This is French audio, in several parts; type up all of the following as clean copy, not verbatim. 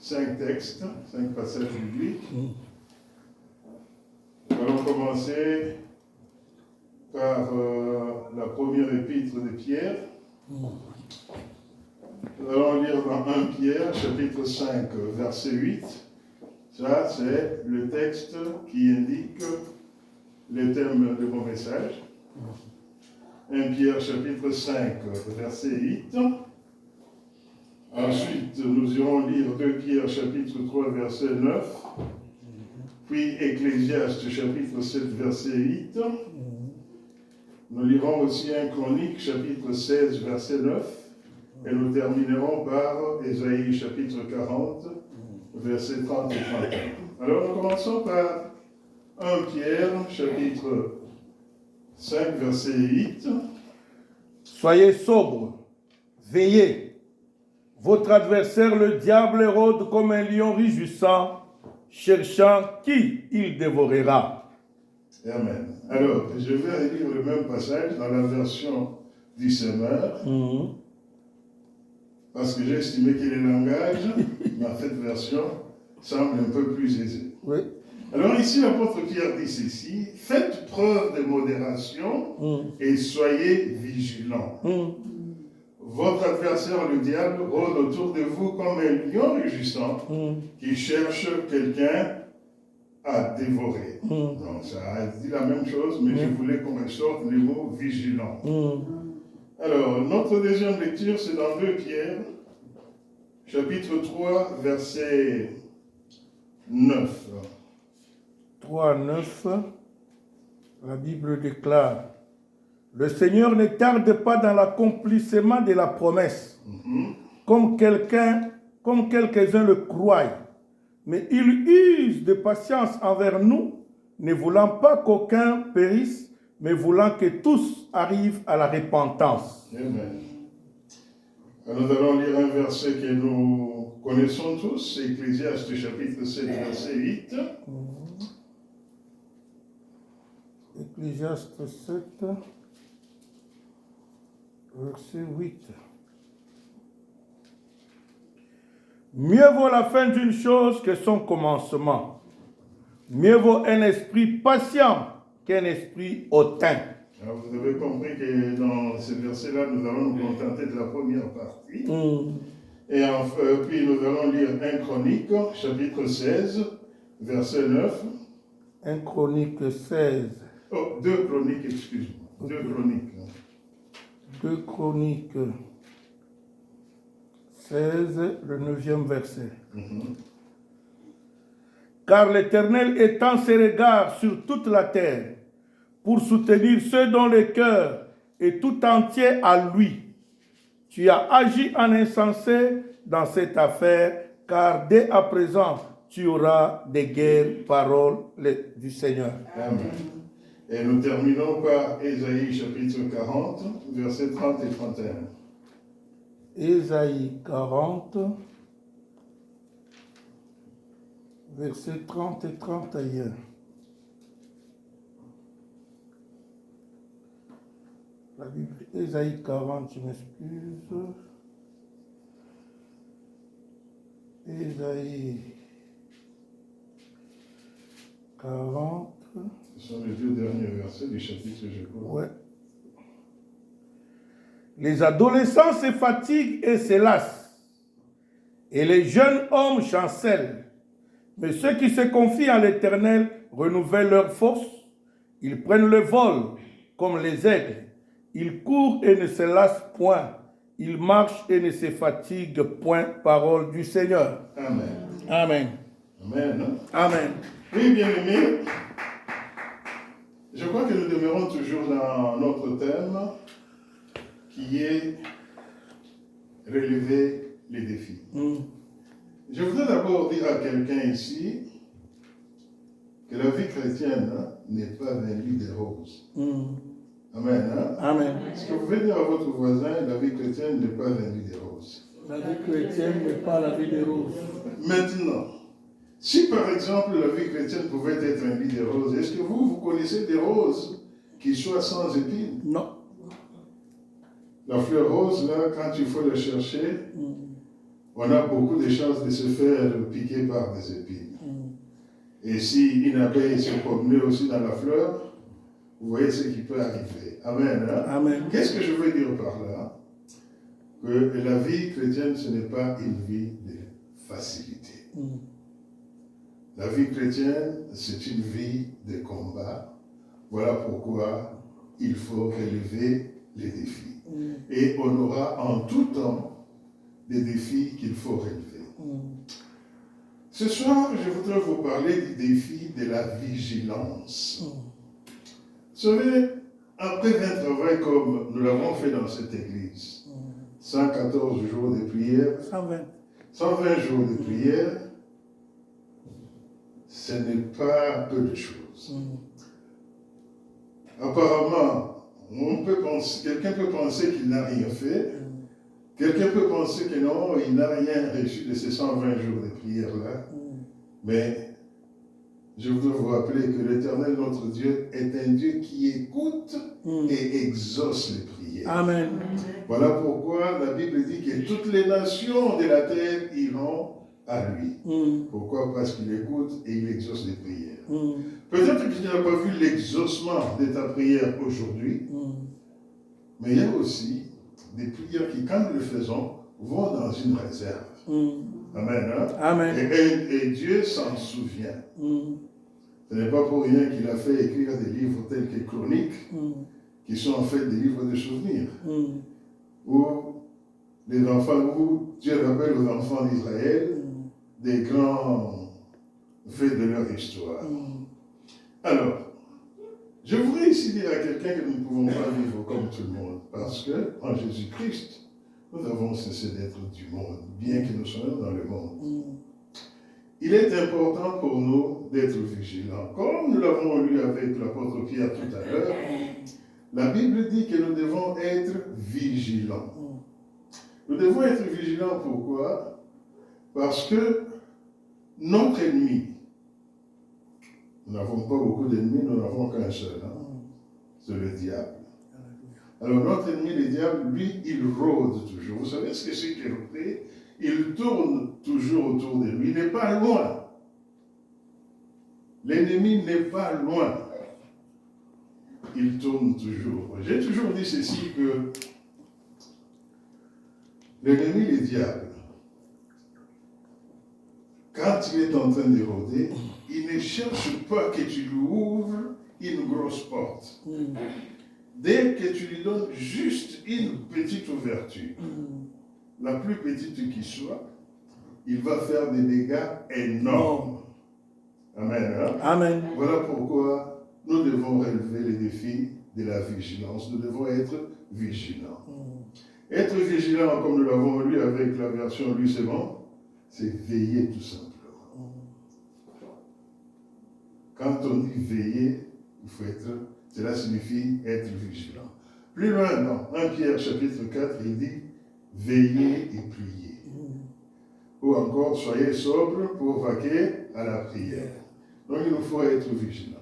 5 textes, 5 passages bibliques. Nous allons commencer par la première épître de Pierre. Nous allons lire dans 1 Pierre, chapitre 5, verset 8. Ça, c'est le texte qui indique le thème de mon message. 1 Pierre, chapitre 5, verset 8. Ensuite, nous irons lire 2 Pierre, chapitre 3, verset 9. Puis Ecclésiaste, chapitre 7, verset 8. Nous lirons aussi 1 Chronique, chapitre 16, verset 9. Et nous terminerons par Ésaïe, chapitre 40, versets 30 et 31. Alors, nous commençons par 1 Pierre, chapitre 5, verset 8. Soyez sobres, veillez. Votre adversaire, le diable, rôde comme un lion rugissant, cherchant qui il dévorera. Amen. Alors, je vais lire le même passage dans la version du Semeur, parce que j'ai estimé que le langage, dans cette version, semble un peu plus aisé. Oui. Alors ici, l'apôtre Pierre dit ceci: faites preuve de modération et soyez vigilants. Votre adversaire, le diable, rôde autour de vous comme un lion rugissant qui cherche quelqu'un à dévorer. Donc ça dit la même chose, mais je voulais qu'on ressorte le mot vigilant. Alors, notre deuxième lecture, c'est dans 2 Pierre, chapitre 3, verset 9. 3, 9, la Bible déclare: le Seigneur ne tarde pas dans l'accomplissement de la promesse, comme quelques-uns le croient, mais il use de patience envers nous, ne voulant pas qu'aucun périsse, mais voulant que tous arrivent à la repentance. Amen. Alors, nous allons lire un verset que nous connaissons tous, c'est Ecclésiaste chapitre 7, verset 8. Ecclésiaste 7, verset 8. Mieux vaut la fin d'une chose que son commencement. Mieux vaut un esprit patient qu'un esprit hautain. Alors, vous avez compris que dans ce verset-là, nous allons nous contenter de la première partie. Et puis nous allons lire 1 Chronique, chapitre 16, verset 9. 1 Chronique 16. Oh, 2 Chroniques, excuse-moi. 2 Chroniques. 2 Chroniques 16, le 9e verset. Car l'Éternel étend ses regards sur toute la terre pour soutenir ceux dont le cœur est tout entier à lui. Tu as agi en insensé dans cette affaire, car dès à présent, tu auras des guerres, paroles du Seigneur. Amen. Et nous terminons par Ésaïe chapitre 40, versets 30 et 31. Ésaïe 40, versets 30 et 31. La Bible, Ésaïe 40, je m'excuse. Ésaïe 40. Ce sont les 2 derniers versets du chapitre, je crois. Ouais. Les adolescents se fatiguent et se lassent, et les jeunes hommes chancellent. Mais ceux qui se confient en l'Éternel renouvellent leur force. Ils prennent le vol comme les aigles. Ils courent et ne se lassent point. Ils marchent et ne se fatiguent point. Parole du Seigneur. Amen. Amen. Amen. Amen. Oui, bien-aimés, je crois que nous demeurons toujours dans notre thème qui est relever les défis. Je voudrais d'abord dire à quelqu'un ici que la vie chrétienne n'est pas vaincue des roses. Amen. Amen. Est-ce que vous pouvez dire à votre voisin, la vie chrétienne n'est pas vaincue des roses? La vie chrétienne n'est pas la vie des roses. Maintenant, si par exemple la vie chrétienne pouvait être une vie des roses, est-ce que vous connaissez des roses qui soient sans épines? Non. La fleur rose, là, quand il faut la chercher, on a beaucoup de chances de se faire piquer par des épines. Et si une abeille se promenait aussi dans la fleur, vous voyez ce qui peut arriver. Amen. Hein? Amen. Qu'est-ce que je veux dire par là? Que la vie chrétienne, ce n'est pas une vie de facilité. La vie chrétienne, c'est une vie de combat. Voilà pourquoi il faut relever les défis. Et on aura en tout temps des défis qu'il faut relever. Ce soir, je voudrais vous parler du défi de la vigilance. Vous savez, après un travail comme nous l'avons fait dans cette église, 114 jours de prière, 120 jours de prière, ce n'est pas peu de choses. Apparemment, quelqu'un peut penser qu'il n'a rien fait, quelqu'un peut penser que non, il n'a rien reçu de ces 120 jours de prière-là, mais je voudrais vous rappeler que l'Éternel, notre Dieu, est un Dieu qui écoute et exauce les prières. Amen. Voilà pourquoi la Bible dit que toutes les nations de la terre iront à lui. Pourquoi? Parce qu'il écoute et il exauce les prières. Peut-être que tu n'as pas vu l'exaucement de ta prière aujourd'hui, mais il y a aussi des prières qui, quand nous les faisons, vont dans une réserve. Amen. Hein? Amen. Et Dieu s'en souvient. Ce n'est pas pour rien qu'il a fait écrire des livres tels que Chroniques, qui sont en fait des livres de souvenirs, où les enfants, où Dieu rappelle aux enfants d'Israël des grands faits de leur histoire. Alors, je voudrais ici dire à quelqu'un que nous ne pouvons pas vivre comme tout le monde, parce qu'en Jésus-Christ, nous avons cessé d'être du monde, bien que nous soyons dans le monde. Il est important pour nous d'être vigilants. Comme nous l'avons lu avec l'apôtre Pierre tout à l'heure, la Bible dit que nous devons être vigilants. Nous devons être vigilants pourquoi? Parce que notre ennemi, nous n'avons pas beaucoup d'ennemis, nous n'avons qu'un seul, c'est le diable. Alors notre ennemi, le diable, lui, il rôde toujours. Vous savez ce que c'est qu'il rôde? Il tourne toujours autour de lui, il n'est pas loin. L'ennemi n'est pas loin. Il tourne toujours. J'ai toujours dit ceci que l'ennemi, le diable, quand il est en train de rôder, il ne cherche pas que tu lui ouvres une grosse porte. Dès que tu lui donnes juste une petite ouverture, la plus petite qui soit, il va faire des dégâts énormes. Amen. Hein? Amen. Voilà pourquoi nous devons relever les défis de la vigilance. Nous devons être vigilants. Être vigilant, comme nous l'avons lu avec la version Lui c'est bon, c'est veiller tout simplement. Quand on dit veiller, il faut être, cela signifie être vigilant. Plus loin, dans 1 Pierre chapitre 4, il dit veillez et priez. Ou encore, soyez sobres pour vaquer à la prière. Donc il nous faut être vigilants.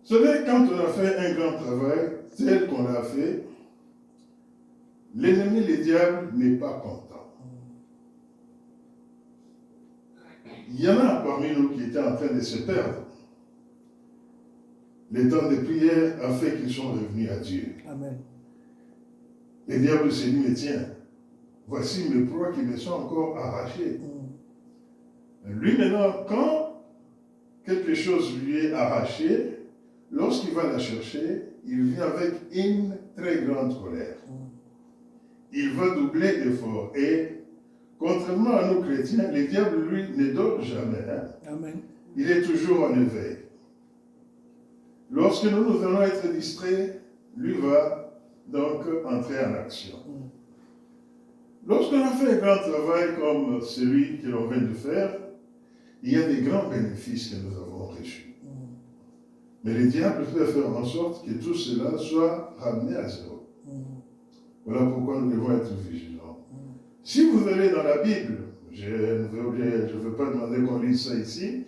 Vous savez, quand on a fait un grand travail, tel qu'on l'a fait, l'ennemi, le diable, n'est pas content. Il y en a parmi nous qui étaient en train de se perdre. Le temps de prière a fait qu'ils sont revenus à Dieu. Amen. Le diable s'est dit, mais tiens, voici mes proies qui me sont encore arrachées. Lui maintenant, quand quelque chose lui est arraché, lorsqu'il va la chercher, il vient avec une très grande colère. Il va doubler d'efforts. Et contrairement à nous chrétiens, le diable, lui, ne dort jamais. Amen. Il est toujours en éveil. Lorsque nous allons être distraits, lui va donc entrer en action. Lorsqu'on a fait un grand travail comme celui que l'on vient de faire, il y a des grands bénéfices que nous avons reçus. Mais le diable peut faire en sorte que tout cela soit ramené à zéro. Voilà pourquoi nous devons être vigilants. Si vous allez dans la Bible, je ne veux pas demander qu'on lise ça ici,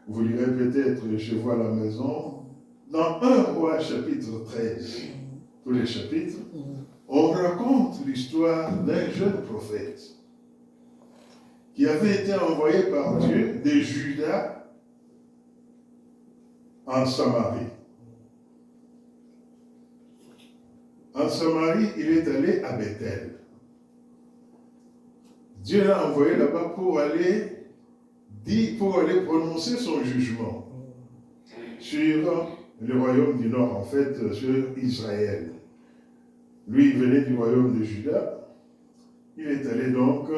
vous lirez peut-être chez vous à la maison, dans 1 Roi chapitre 13, tous les chapitres, on raconte l'histoire d'un jeune prophète qui avait été envoyé par Dieu de Juda en Samarie. En Samarie, il est allé à Bethel. Dieu l'a envoyé là-bas pour aller prononcer son jugement sur le royaume du Nord, en fait, sur Israël. Lui, il venait du royaume de Juda. Il est allé donc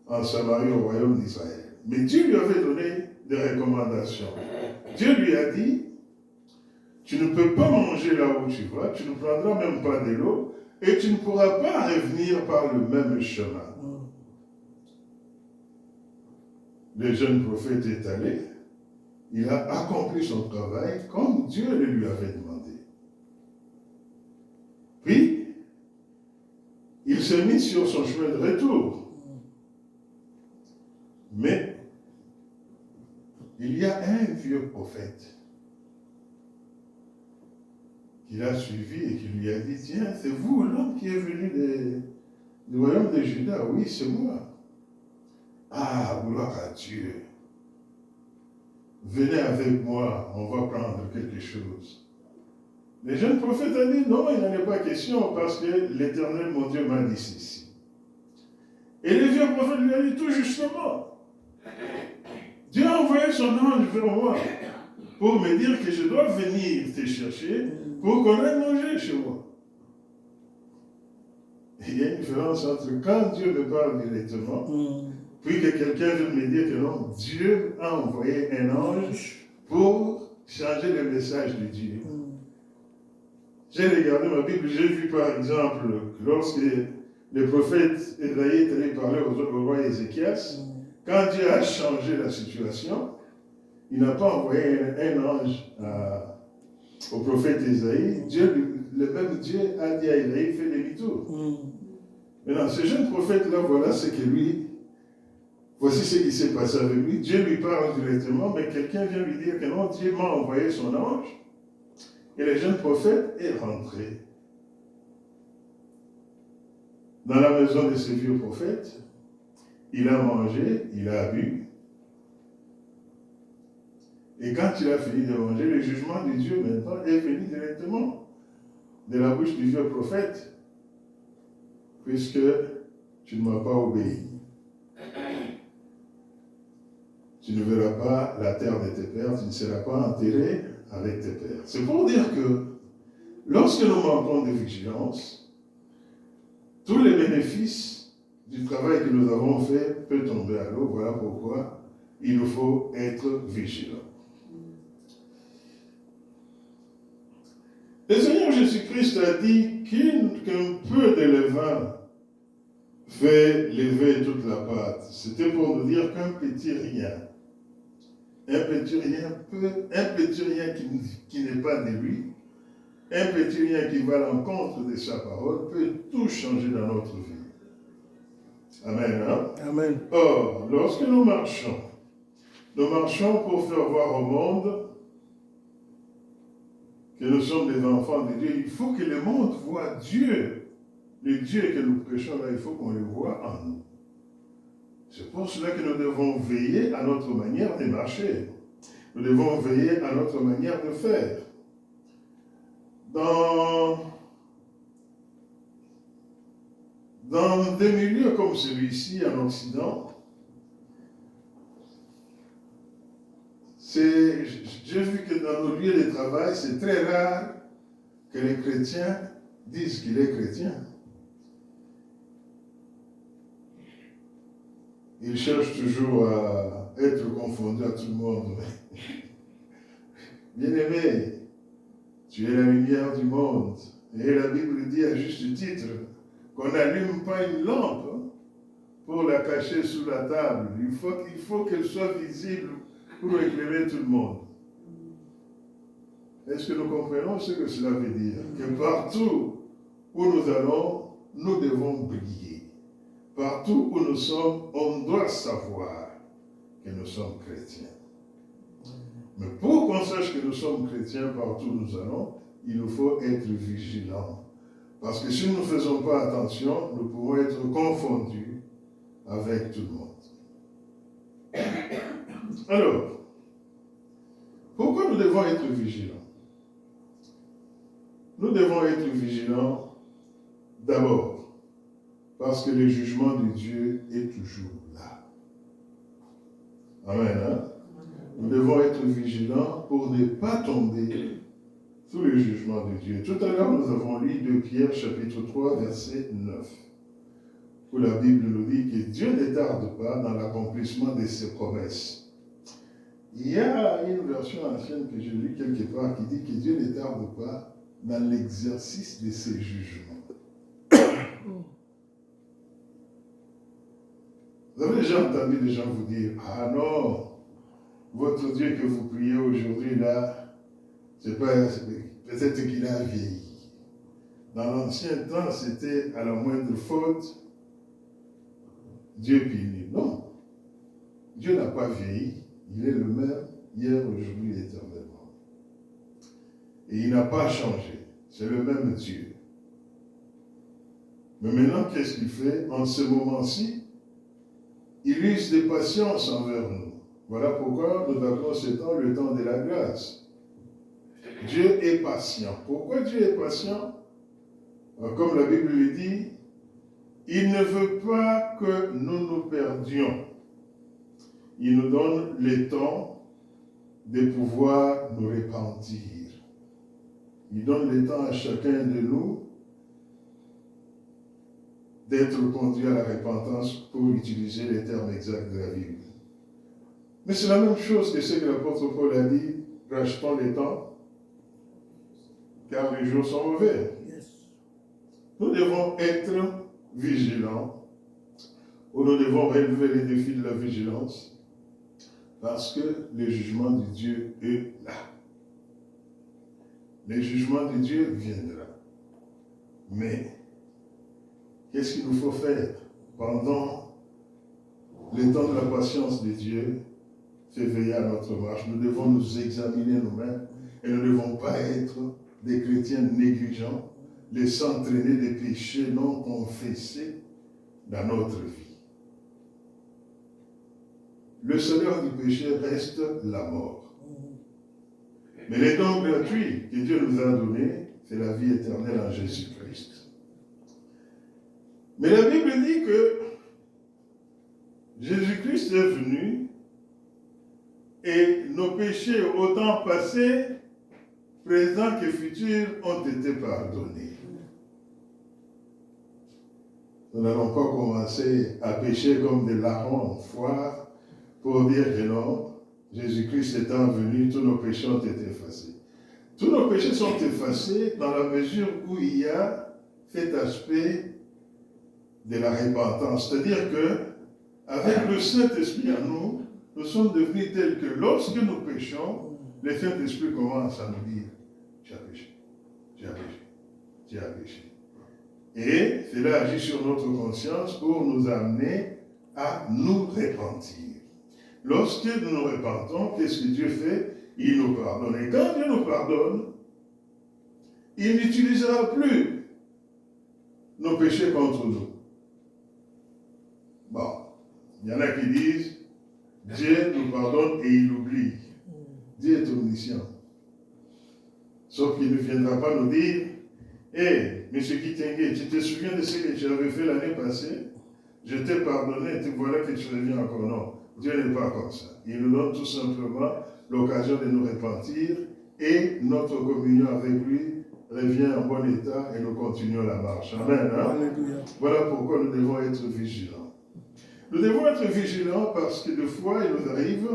en Samarie au royaume d'Israël. Mais Dieu lui avait donné des recommandations. Dieu lui a dit, tu ne peux pas manger là où tu vas, tu ne prendras même pas de l'eau, et tu ne pourras pas revenir par le même chemin. Le jeune prophète est allé, il a accompli son travail comme Dieu le lui avait demandé. Puis, il s'est mis sur son chemin de retour. Mais, il y a un vieux prophète qui l'a suivi et qui lui a dit, tiens, c'est vous l'homme qui est venu du royaume de Juda? Oui, c'est moi. Ah, gloire à Dieu. Venez avec moi, on va prendre quelque chose. Le jeune prophète a dit, non, il n'en est pas question parce que l'Éternel, mon Dieu, m'a dit ceci. Et le vieux prophète lui a dit, tout justement, Dieu a envoyé son ange vers moi pour me dire que je dois venir te chercher pour qu'on aille manger chez moi. Il y a une différence entre quand Dieu me parle directement, puis que quelqu'un veut me dire que non, Dieu a envoyé un ange pour changer le message de Dieu. J'ai regardé ma Bible, j'ai vu par exemple, lorsque le prophète Ésaïe est allé parler au roi Ézéchias, quand Dieu a changé la situation, il n'a pas envoyé un ange au prophète Ésaïe. Le même Dieu a dit à Ésaïe, fais demi-tour. Maintenant, ce jeune prophète-là, voilà ce que lui, voici ce qui s'est passé avec lui. Dieu lui parle directement, mais quelqu'un vient lui dire que non, Dieu m'a envoyé son ange. Et le jeune prophète est rentré dans la maison de ce vieux prophète. Il a mangé, il a bu. Et quand il a fini de manger, le jugement de Dieu maintenant est venu directement de la bouche du vieux prophète, puisque tu ne m'as pas obéi. Tu ne verras pas la terre de tes pères, tu ne seras pas enterré avec tes pères. C'est pour dire que lorsque nous manquons de vigilance, tous les bénéfices du travail que nous avons fait peuvent tomber à l'eau. Voilà pourquoi il nous faut être vigilants. Le Seigneur Jésus-Christ a dit qu'un peu de levain fait lever toute la pâte. C'était pour nous dire qu'un petit rien, qui n'est pas de lui, un petit rien qui va à l'encontre de sa parole, peut tout changer dans notre vie. Amen. Hein? Amen. Or, lorsque nous marchons pour faire voir au monde que nous sommes des enfants de Dieu. Il faut que le monde voit Dieu. Le Dieu que nous prêchons là, il faut qu'on le voit en nous. C'est pour cela que nous devons veiller à notre manière de marcher. Nous devons veiller à notre manière de faire. Dans des milieux comme celui-ci, en Occident, j'ai vu que dans nos lieux de travail, c'est très rare que les chrétiens disent qu'il est chrétien. Ils cherchent toujours à être confondus à tout le monde. Bien-aimé, tu es la lumière du monde. Et la Bible dit à juste titre qu'on n'allume pas une lampe pour la cacher sous la table. Il faut qu'elle soit visible pour éclairer tout le monde. Est-ce que nous comprenons ce que cela veut dire? Que partout où nous allons, nous devons briller. Partout où nous sommes, on doit savoir que nous sommes chrétiens. Mais pour qu'on sache que nous sommes chrétiens partout où nous allons, il nous faut être vigilants. Parce que si nous ne faisons pas attention, nous pouvons être confondus avec tout le monde. Alors, pourquoi nous devons être vigilants? Nous devons être vigilants d'abord parce que le jugement de Dieu est toujours là. Amen. Hein? Nous devons être vigilants pour ne pas tomber sous le jugement de Dieu. Tout à l'heure, nous avons lu 2 Pierre chapitre 3, verset 9, où la Bible nous dit que Dieu ne tarde pas dans l'accomplissement de ses promesses. Il y a une version ancienne que j'ai lue quelque part qui dit que Dieu ne tarde pas dans l'exercice de ses jugements. Vous avez déjà entendu des gens vous dire, ah non, votre Dieu que vous priez aujourd'hui là, peut-être qu'il a vieilli. Dans l'ancien temps, c'était à la moindre faute, Dieu punit. Non, Dieu n'a pas vieilli, il est le même hier, aujourd'hui, éternellement. Et il n'a pas changé, c'est le même Dieu. Mais maintenant, qu'est-ce qu'il fait? En ce moment-ci, il use de patience envers nous. Voilà pourquoi nous appelons ce temps le temps de la grâce. Dieu est patient. Pourquoi Dieu est patient? Comme la Bible le dit, il ne veut pas que nous nous perdions. Il nous donne le temps de pouvoir nous repentir. Il donne le temps à chacun de nous d'être conduit à la repentance pour utiliser les termes exacts de la Bible. Mais c'est la même chose que ce que l'apôtre Paul a dit, rachetons les temps, car les jours sont mauvais. Nous devons être vigilants, ou nous devons relever les défis de la vigilance, parce que le jugement de Dieu est là. Le jugement de Dieu viendra. Mais, qu'est-ce qu'il nous faut faire pendant le temps de la patience de Dieu? C'est veiller à notre marche. Nous devons nous examiner nous-mêmes et nous ne devons pas être des chrétiens négligents, laissant traîner des péchés non confessés dans notre vie. Le salaire du péché reste la mort. Mais les dons gratuits que Dieu nous a donnés, c'est la vie éternelle en Jésus-Christ. Mais la Bible dit que Jésus-Christ est venu et nos péchés au temps passé, présents que futurs, ont été pardonnés. Nous n'allons pas commencer à pécher comme des larrons en foire pour dire que non, Jésus-Christ étant venu, tous nos péchés ont été effacés. Tous nos péchés sont effacés dans la mesure où il y a cet aspect de la repentance. C'est-à-dire que, avec le Saint-Esprit en nous, nous sommes devenus tels que lorsque nous péchons, le Saint-Esprit commence à nous dire, tu as péché, tu as péché, tu as péché. Et cela agit sur notre conscience pour nous amener à nous repentir. Lorsque nous nous repentons, qu'est-ce que Dieu fait? Il nous pardonne. Et quand Dieu nous pardonne, il n'utilisera plus nos péchés contre nous. Bon, il y en a qui disent, Dieu nous pardonne et il oublie. Dieu est omniscient. Sauf qu'il ne viendra pas nous dire, hé, monsieur Kitenge, tu te souviens de ce que tu avais fait l'année passée? Je t'ai pardonné et voilà que tu reviens encore. Non, Dieu n'est pas comme ça. Il nous donne tout simplement l'occasion de nous repentir et notre communion avec lui revient en bon état et nous continuons la marche. Amen. Hein? Voilà pourquoi nous devons être vigilants. Nous devons être vigilants parce que des fois, il nous arrive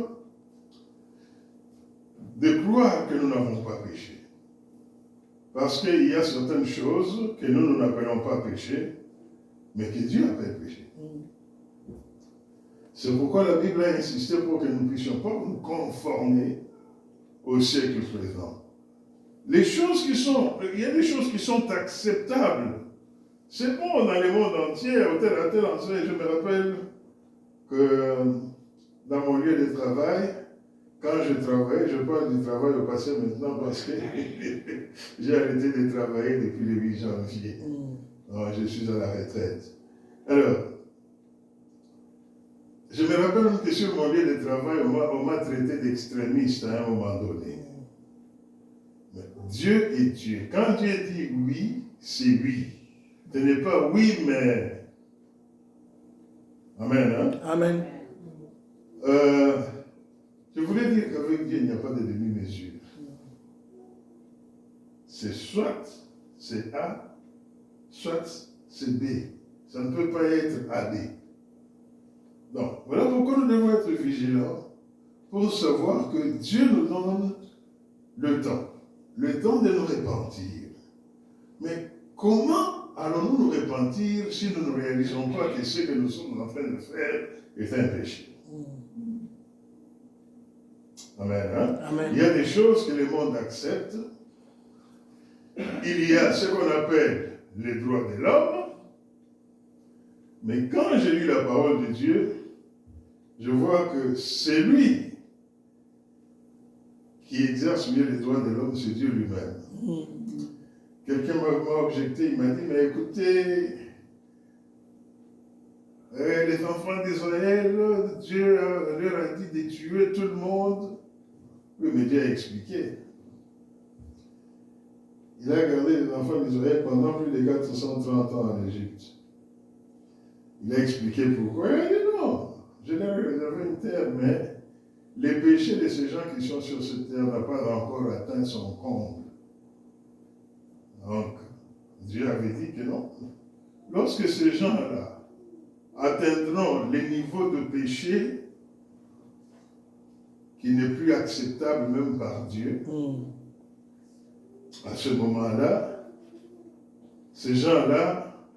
de croire que nous n'avons pas péché. Parce qu'il y a certaines choses que nous n'appelons pas péché, mais que Dieu appelle péché. C'est pourquoi la Bible a insisté pour que nous ne puissions pas nous conformer au siècle présent. Les choses qui sont, il y a des choses qui sont acceptables. C'est bon dans le monde entier, à tel endroit. Je me rappelle que dans mon lieu de travail, quand je travaillais, je parle du travail au passé maintenant parce que j'ai arrêté de travailler depuis le 8 janvier. Alors, je suis à la retraite. Alors, Je me rappelle même que sur mon lieu de travail, on m'a traité d'extrémiste à un moment donné. Mais Dieu est Dieu. Quand Dieu dit oui, c'est oui. Ce n'est pas oui, mais... Amen. Hein? Amen. Je voulais dire qu'avec Dieu, il n'y a pas de demi-mesure. C'est soit c'est A, soit c'est B. Ça ne peut pas être AD. Donc, voilà pourquoi nous devons être vigilants pour savoir que Dieu nous donne le temps de nous repentir. Mais comment allons-nous nous repentir si nous ne réalisons pas que ce que nous sommes en train de faire est un péché? Amen. Hein? Amen. Il y a des choses que le monde accepte. Il y a ce qu'on appelle les droits de l'homme. Mais quand j'ai lu la parole de Dieu, je vois que c'est lui qui exerce mieux les droits de l'homme, c'est Dieu lui-même. Quelqu'un m'a objecté, il m'a dit, mais écoutez, les enfants d'Israël, Dieu leur a dit de tuer tout le monde. Oui, mais Dieu a expliqué. Il a gardé les enfants d'Israël pendant plus de 430 ans en Égypte. Il a expliqué pourquoi. Il a dit non, je leur ai réservé une terre, mais les péchés de ces gens qui sont sur cette terre n'ont pas encore atteint son comble. Donc, Dieu avait dit que non. Lorsque ces gens-là atteindront les niveaux de péché qui n'est plus acceptable même par Dieu, à ce moment-là, ces gens-là,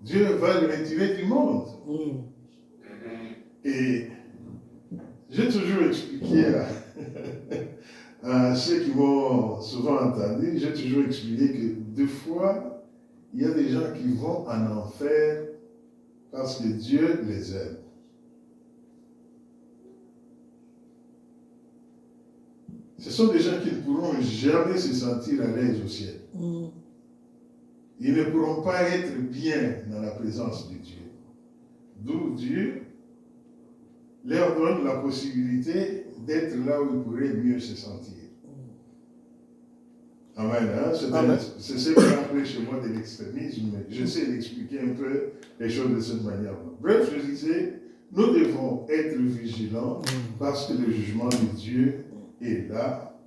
Dieu va les retirer du monde. Et j'ai toujours expliqué à ceux qui m'ont souvent entendu, j'ai toujours expliqué que des fois, il y a des gens qui vont en enfer parce que Dieu les aime. Ce sont des gens qui ne pourront jamais se sentir à l'aise au ciel. Ils ne pourront pas être bien dans la présence de Dieu. D'où Dieu leur donne la possibilité d'être là où ils pourraient mieux se sentir. Amen. Hein? C'est ce qu'on appelle chez moi de l'extrémisme, mais j'essaie d'expliquer un peu les choses de cette manière. Bref, je disais, nous devons être vigilants parce que le jugement de Dieu est là,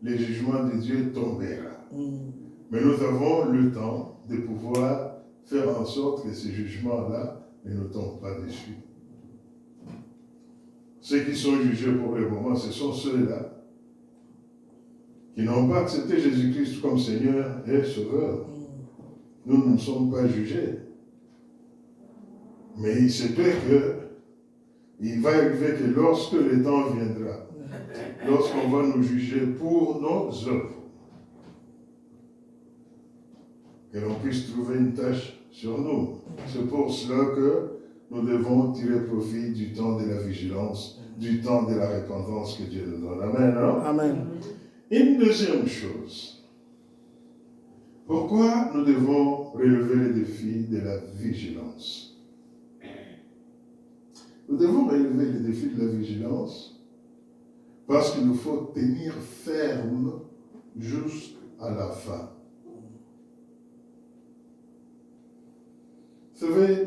le jugement de Dieu tombera. Mais nous avons le temps de pouvoir faire en sorte que ce jugement-là ne nous tombe pas dessus. Ceux qui sont jugés pour le moment, ce sont ceux-là qui n'ont pas accepté Jésus-Christ comme Seigneur et Sauveur. Nous ne sommes pas jugés. Mais il se peut qu'il va arriver que lorsque le temps viendra, lorsqu'on va nous juger pour nos œuvres, que l'on puisse trouver une tâche sur nous. C'est pour cela que nous devons tirer profit du temps de la vigilance, du temps de la repentance que Dieu nous donne. Amen. Hein? Amen. Une deuxième chose. Pourquoi nous devons relever le défi de la vigilance? Nous devons relever le défi de la vigilance parce qu'il nous faut tenir ferme jusqu'à la fin. Vous savez,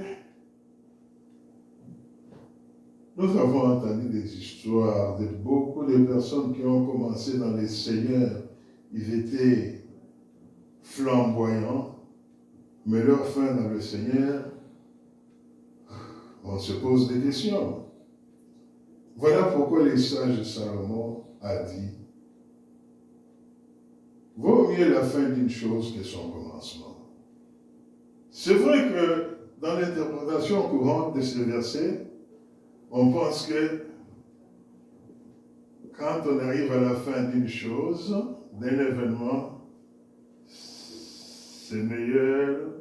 nous avons entendu des histoires de beaucoup de personnes qui ont commencé dans les seigneurs. Ils étaient flamboyants, mais leur fin dans le Seigneur, on se pose des questions. Voilà pourquoi les sages de Salomon a dit, vaut mieux la fin d'une chose que son commencement. C'est vrai que dans l'interprétation courante de ce verset, on pense que quand on arrive à la fin d'une chose, d'un événement, c'est meilleur,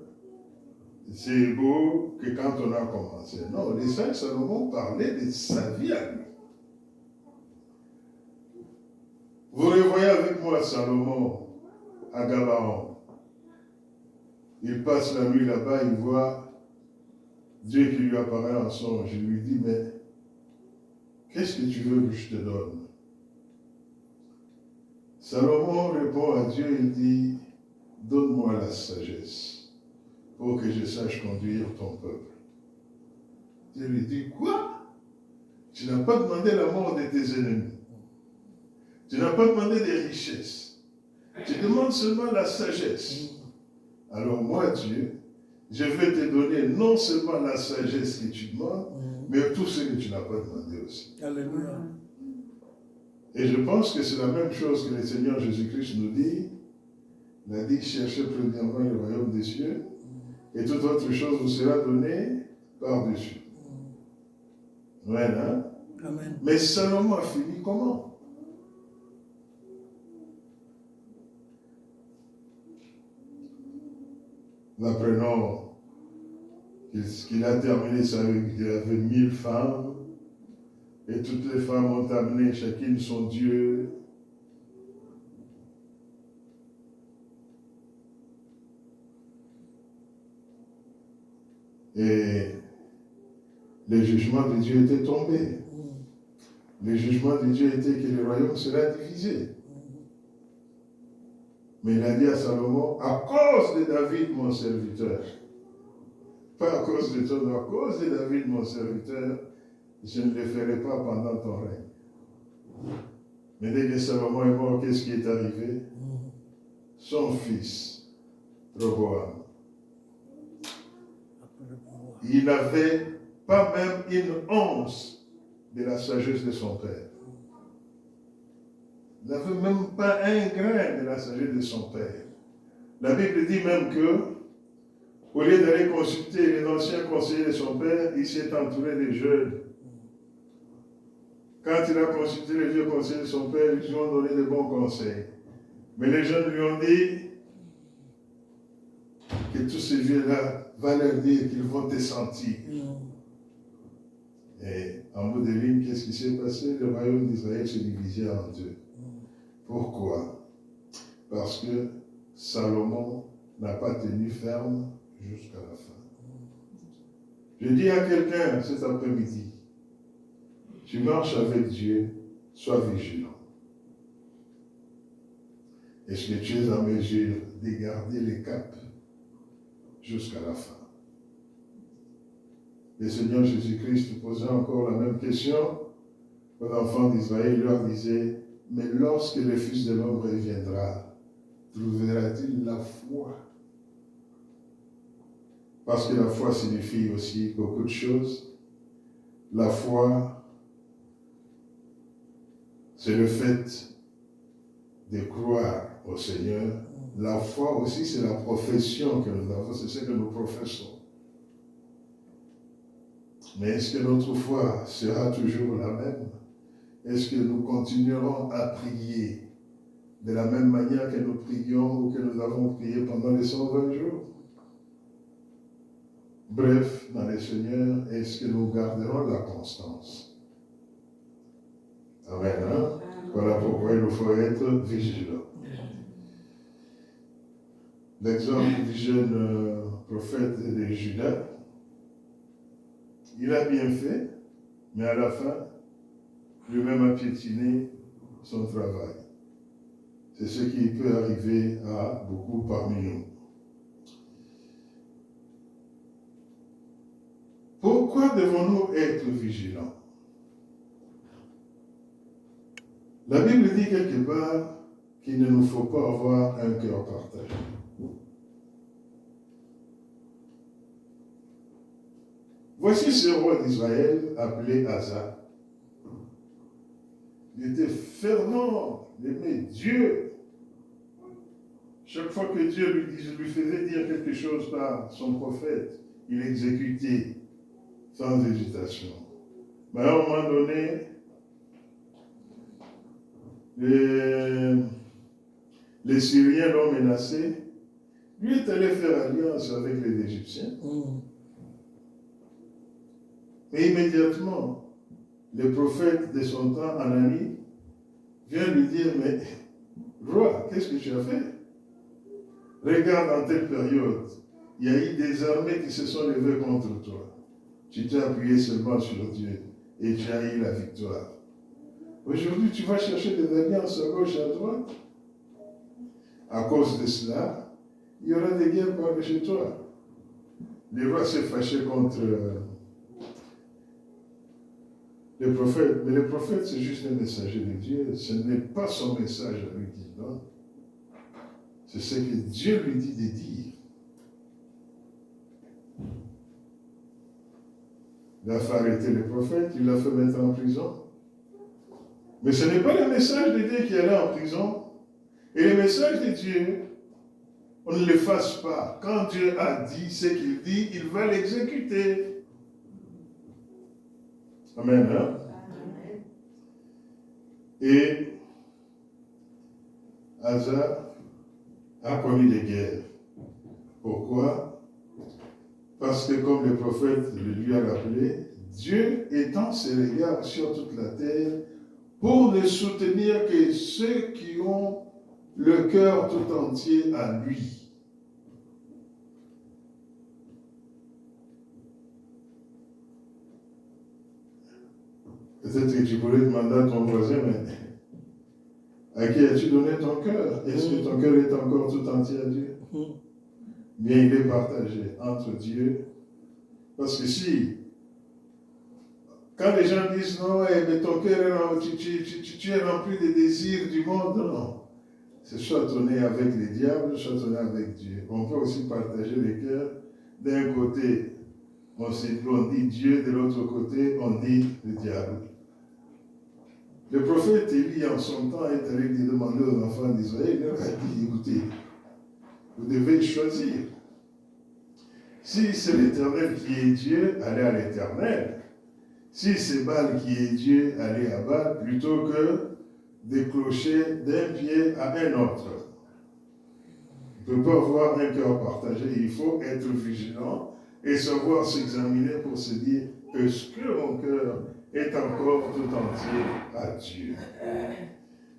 c'est beau que quand on a commencé. Non, les sages Salomon parlaient de sa vie à lui. Vous revoyez avec moi Salomon à Gabaon. Il passe la nuit là-bas, il voit Dieu qui lui apparaît en songe. Il lui dit, mais qu'est-ce que tu veux que je te donne? Salomon répond à Dieu, il dit, donne-moi la sagesse pour que je sache conduire ton peuple. Dieu lui dit, quoi? Tu n'as pas demandé la mort de tes ennemis. Tu n'as pas demandé des richesses. Tu demandes seulement la sagesse. Alors moi, Dieu, je vais te donner non seulement la sagesse que tu demandes, mais tout ce que tu n'as pas demandé aussi. Alléluia. Et je pense que c'est la même chose que le Seigneur Jésus-Christ nous dit. Il a dit, cherchez premièrement le royaume des cieux, et toute autre chose vous sera donnée par-dessus. Amen, hein? Amen. Mais Salomon a fini comment? Nous apprenons qu'il a terminé sa vie, qu'il avait 1000 femmes, et toutes les femmes ont amené chacune son Dieu. Et le jugement de Dieu était tombé. Le jugement de Dieu était que le royaume sera divisé. Mais il a dit à Salomon, à cause de David, mon serviteur, pas à cause de toi, mais à cause de David, mon serviteur, je ne le ferai pas pendant ton règne. Mais dès que Salomon est mort, qu'est-ce qui est arrivé? Son fils, Roboam. Il n'avait pas même une once de la sagesse de son père. Il n'avait même pas un grain de la sagesse de son père. La Bible dit même que, au lieu d'aller consulter les anciens conseillers de son père, il s'est entouré des jeunes. Quand il a consulté les vieux conseillers de son père, ils lui ont donné de bons conseils. Mais les jeunes lui ont dit que tous ces vieux-là vont leur dire qu'ils vont te sentir. Et en bout de ligne, qu'est-ce qui s'est passé? Le royaume d'Israël se divisait en deux. Pourquoi? Parce que Salomon n'a pas tenu ferme jusqu'à la fin. Je dis à quelqu'un cet après-midi, tu marches avec Dieu, sois vigilant. Est-ce que tu es en mesure de garder le cap jusqu'à la fin? Le Seigneur Jésus-Christ posait encore la même question aux enfants d'Israël. Il leur disait, mais lorsque le Fils de l'homme reviendra, trouvera-t-il la foi? Parce que la foi signifie aussi beaucoup de choses. La foi, c'est le fait de croire au Seigneur. La foi aussi, c'est la profession que nous avons, c'est ce que nous professons. Mais est-ce que notre foi sera toujours la même? Est-ce que nous continuerons à prier de la même manière que nous prions ou que nous avons prié pendant les 120 jours? Bref, dans le Seigneur, est-ce que nous garderons la constance? Amen. Hein? Voilà pourquoi il nous faut être vigilants. L'exemple du jeune prophète de Juda, il a bien fait, mais à la fin, lui-même a piétiné son travail. C'est ce qui peut arriver à beaucoup parmi nous. Pourquoi devons-nous être vigilants? La Bible dit quelque part qu'il ne nous faut pas avoir un cœur partagé. Voici ce roi d'Israël appelé Asa. Il était fervent, il aimait Dieu. Chaque fois que Dieu lui faisait dire quelque chose par son prophète, il exécutait sans hésitation. Mais à un moment donné, les Syriens l'ont menacé. Lui est allé faire alliance avec les Égyptiens. Et immédiatement, le prophète de son temps, Anani, vient lui dire, mais roi, qu'est-ce que tu as fait? Regarde en telle période, il y a eu des armées qui se sont levées contre toi. Tu t'es appuyé seulement sur Dieu. et tu as eu la victoire. Aujourd'hui, tu vas chercher des alliances à gauche et à droite. À cause de cela, il y aura des guerres par chez toi. Le roi s'est fâché contre les prophètes, mais le prophète, c'est juste un messager de Dieu. Ce n'est pas son message à lui qu'il donne. C'est ce que Dieu lui dit de dire. Il a fait arrêter le prophète, il l'a fait mettre en prison. Mais ce n'est pas le message de Dieu qui est là en prison. Et le message de Dieu, on ne le fasse pas. Quand Dieu a dit ce qu'il dit, il va l'exécuter. Amen. Hein? Amen. Et Asa a connu des guerres. Pourquoi? Parce que comme le prophète lui a rappelé, Dieu étend ses regards sur toute la terre pour ne soutenir que ceux qui ont le cœur tout entier à lui. Peut-être que tu pourrais demander à ton voisin, mais à qui as-tu donné ton cœur? Est-ce que ton cœur est encore tout entier à Dieu? Bien, il est partagé entre Dieu. Parce que si, quand les gens disent non, mais ton cœur est rempli, tu es rempli des désirs du monde, non. C'est soit on est avec les diables, soit on est avec Dieu. On peut aussi partager les cœurs. D'un côté, on dit Dieu, de l'autre côté, on dit le diable. Le prophète Élie, en son temps, est allé demander aux enfants d'Israël, il leur a dit, écoutez, vous devez choisir. Si c'est l'Éternel qui est Dieu, allez à l'Éternel. Si c'est Baal qui est Dieu, allez à Baal, plutôt que de clocher d'un pied à un autre. On ne peut pas avoir un cœur partagé, il faut être vigilant et savoir s'examiner pour se dire, est-ce que mon cœur est encore tout entier à Dieu?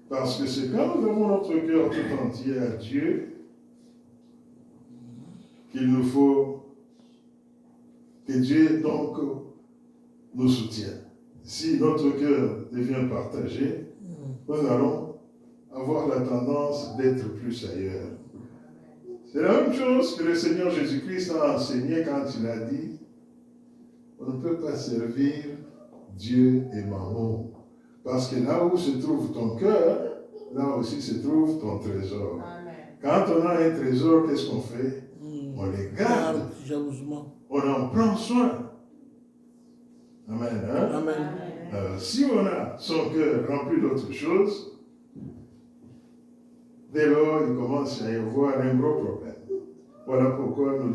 Parce que c'est quand nous avons notre cœur tout entier à Dieu qu'il nous faut que Dieu donc nous soutienne. Si notre cœur devient partagé, nous allons avoir la tendance d'être plus ailleurs. C'est la même chose que le Seigneur Jésus-Christ a enseigné quand il a dit, on ne peut pas servir Dieu et Mammon. Parce que là où se trouve ton cœur, là aussi se trouve ton trésor. Amen. Quand on a un trésor, qu'est-ce qu'on fait? On les garde. Jalousement. On en prend soin. Amen. Hein? Amen. Si on a son cœur rempli d'autre chose, dès lors, il commence à y avoir un gros problème. Voilà pourquoi nous